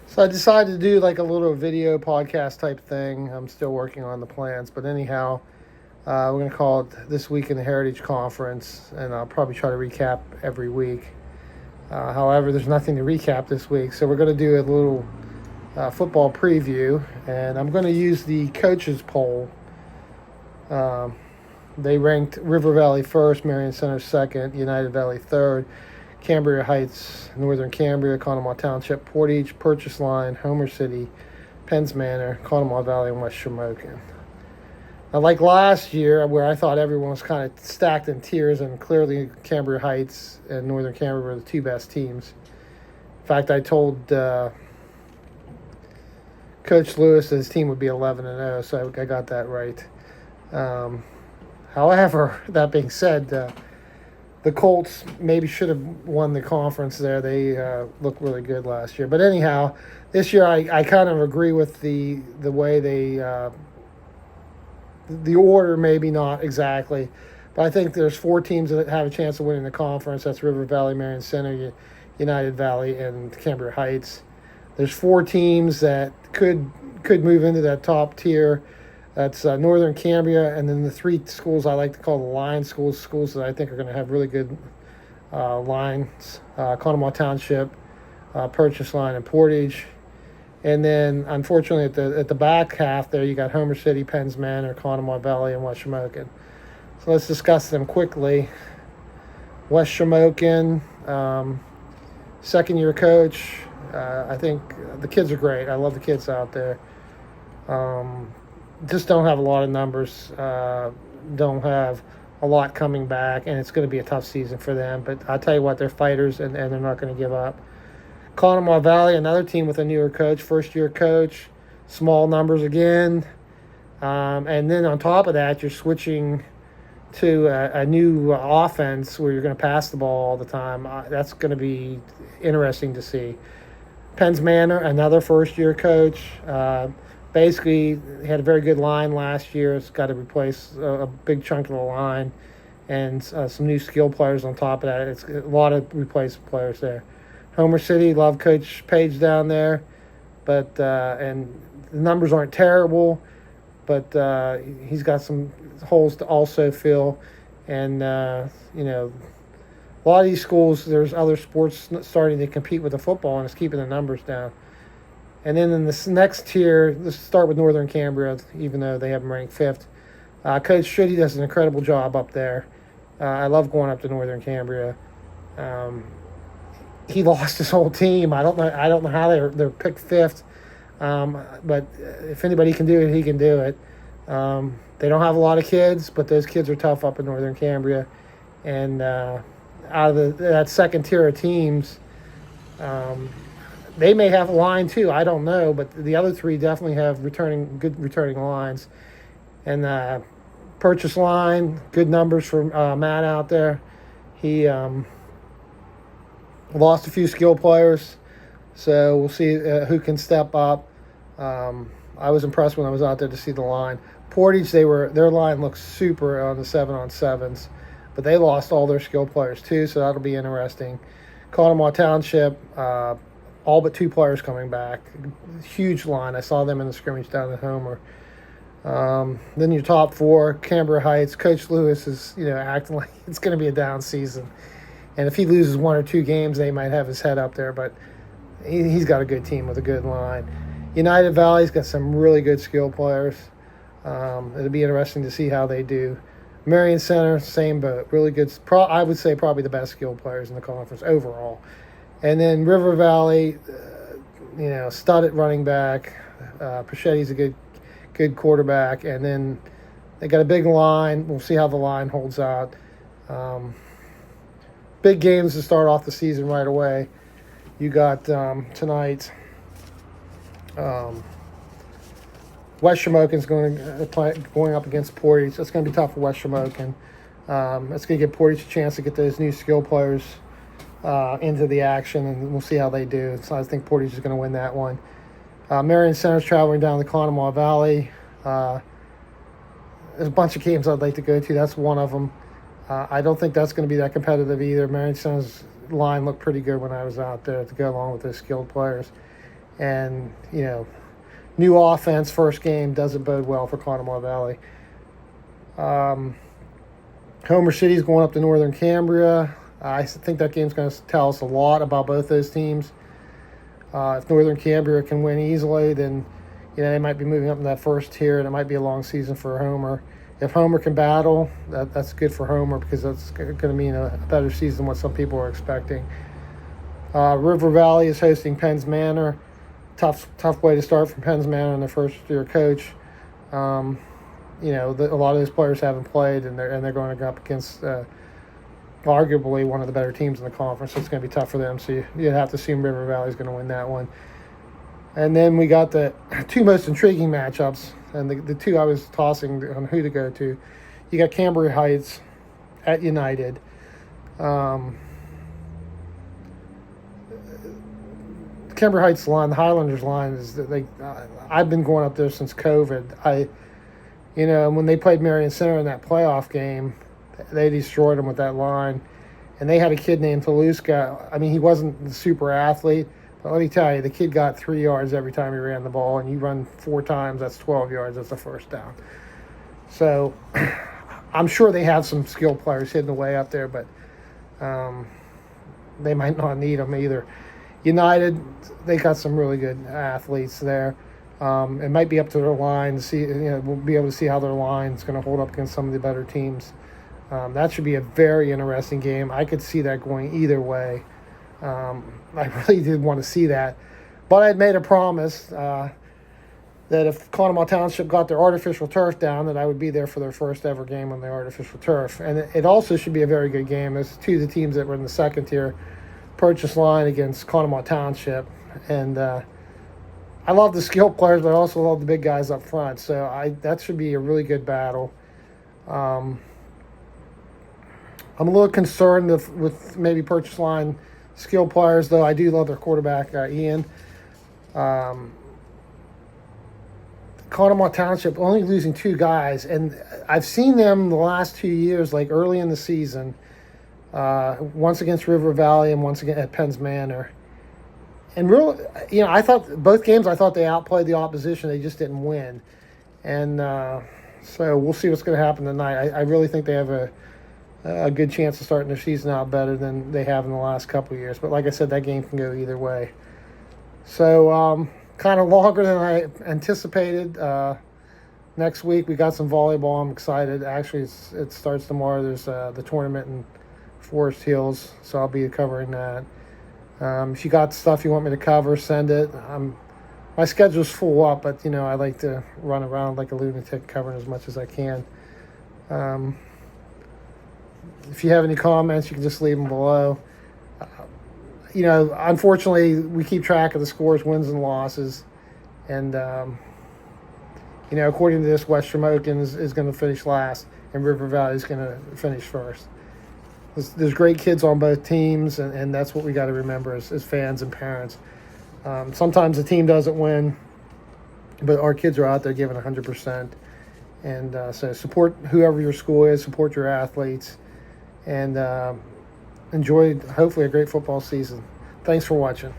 So I decided to do like a little video podcast type thing. I'm still working on the plans, but anyhow, we're going to call it This Week in the Heritage Conference, and I'll probably try to recap every week. However, there's nothing to recap this week, so we're going to do a little football preview, and I'm going to use the coaches poll. They ranked River Valley first, Marion Center second, United Valley third, Cambria Heights, Northern Cambria, Conemaugh Township, Portage, Purchase Line, Homer City, Penns Manor, Conemaugh Valley, and West Shamokin. Now, like last year, where I thought everyone was kind of stacked in tiers, and clearly Cambria Heights and Northern Cambria were the two best teams. In fact, I told Coach Lewis that his team would be 11-0, so I got that right. However, that being said, the Colts maybe should have won the conference there. They looked really good last year. But anyhow, this year I kind of agree with the way they the order, maybe not exactly. But I think there's four teams that have a chance of winning the conference. That's River Valley, Marion Center, United Valley, and Cambria Heights. There's four teams that could move into that top tier. That's Northern Cambria, and then the three schools I like to call the line schools that I think are going to have really good lines, Conemaugh Township, Purchase Line, and Portage. And then, unfortunately, at the back half there, you got Homer City, Penns Manor, Conemaugh Valley, and West Shamokin. So let's discuss them quickly. West Shamokin, second-year coach. I think the kids are great. I love the kids out there. Just don't have a lot of numbers, don't have a lot coming back, and it's going to be a tough season for them. But I'll tell you what, they're fighters, and they're not going to give up. Conemaugh Valley, another team with a newer coach, first-year coach, small numbers again. And then on top of that, you're switching to a new offense where you're going to pass the ball all the time. That's going to be interesting to see. Penns Manor, another first-year coach. Basically, had a very good line last year. It's got to replace a big chunk of the line and some new skill players on top of that. It's a lot of replacement players there. Homer City, love Coach Page down there, but and the numbers aren't terrible, but he's got some holes to also fill. And, a lot of these schools, there's other sports starting to compete with the football, and it's keeping the numbers down. And then in this next tier, let's start with Northern Cambria, even though they have them ranked fifth. Coach Shitty does an incredible job up there. I love going up to Northern Cambria. He lost his whole team. I don't know how they're picked fifth. But if anybody can do it, he can do it. They don't have a lot of kids, but those kids are tough up in Northern Cambria. And out of that second tier of teams, they may have a line too. I don't know, but the other three definitely have good returning lines. And Purchase Line, good numbers for Matt out there. He lost a few skill players, so we'll see who can step up. I was impressed when I was out there to see the line. Portage, their line looks super on the 7-on-7s, but they lost all their skill players too, so that'll be interesting. Conemaugh Township. All but two players coming back. Huge line. I saw them in the scrimmage down at Homer. Then your top four, Cambria Heights. Coach Lewis is, acting like it's going to be a down season. And if he loses one or two games, they might have his head up there. But he's got a good team with a good line. United Valley's got some really good skill players. It'll be interesting to see how they do. Marion Center, same boat. Really good. I would say probably the best skill players in the conference overall. And then River Valley, stud at running back. Pachetti's a good quarterback. And then they got a big line. We'll see how the line holds out. Big games to start off the season right away. You got tonight. West Shamokin's going up against Portage. That's going to be tough for West Shamokin. That's going to give Portage a chance to get those new skill players into the action, and we'll see how they do. So I think Portage is going to win that one. Marion Center's traveling down the Conemaugh Valley. There's a bunch of games I'd like to go to. That's one of them. I don't think that's going to be that competitive either. Marion Center's line looked pretty good when I was out there to go along with those skilled players. And, new offense, first game, doesn't bode well for Conemaugh Valley. Homer City's going up to Northern Cambria. I think that game's going to tell us a lot about both those teams. If Northern Cambria can win easily, then they might be moving up in that first tier, and it might be a long season for Homer. If Homer can battle, that's good for Homer, because that's going to mean a better season than what some people are expecting. River Valley is hosting Penns Manor. Tough way to start from Penns Manor and their first-year coach. A lot of those players haven't played, and they're going to go up against arguably one of the better teams in the conference. So it's going to be tough for them. So you'd have to assume River Valley is going to win that one. And then we got the two most intriguing matchups, and the two I was tossing on who to go to. You got Cambria Heights at United. Cambria Heights line, the Highlanders line, is that I've been going up there since COVID. When they played Marion Center in that playoff game, they destroyed them with that line. And they had a kid named Taluska. I mean, he wasn't the super athlete, but let me tell you, the kid got 3 yards every time he ran the ball, and you run 4 times, that's 12 yards, that's the first down. So I'm sure they have some skilled players hidden away up there, but they might not need them either. United, they got some really good athletes there. It might be up to their line to see. We'll be able to see how their line is going to hold up against some of the better teams. That should be a very interesting game. I could see that going either way. I really did want to see that, but I'd made a promise that if Conemaugh Township got their artificial turf down, that I would be there for their first ever game on the artificial turf. And it also should be a very good game. There's two of the teams that were in the second tier purchase line against Conemaugh Township, and I love the skilled players, but I also love the big guys up front. So that should be a really good battle. I'm a little concerned with maybe purchase line skilled players, though I do love their quarterback, Ian. Conemaugh Township only losing 2 guys, and I've seen them the last 2 years, like early in the season, once against River Valley and once again at Penns Manor. And really, I thought both games, I thought they outplayed the opposition. They just didn't win. And so we'll see what's going to happen tonight. I really think they have a good chance of starting their season out better than they have in the last couple of years. But like I said, that game can go either way. So kind of longer than I anticipated. Next week we got some volleyball. I'm excited. Actually, it starts tomorrow. There's the tournament in Forest Hills, so I'll be covering that. If you got stuff you want me to cover, send it. My schedule's full up, but I like to run around like a lunatic covering as much as I can. If you have any comments, you can just leave them below. Unfortunately, we keep track of the scores, wins and losses, and according to this, West Shamokin is going to finish last, and River Valley is going to finish first. There's great kids on both teams, and that's what we got to remember as fans and parents. Sometimes the team doesn't win, but our kids are out there giving 100%. And so support whoever your school is, support your athletes, and enjoy, hopefully, a great football season. Thanks for watching.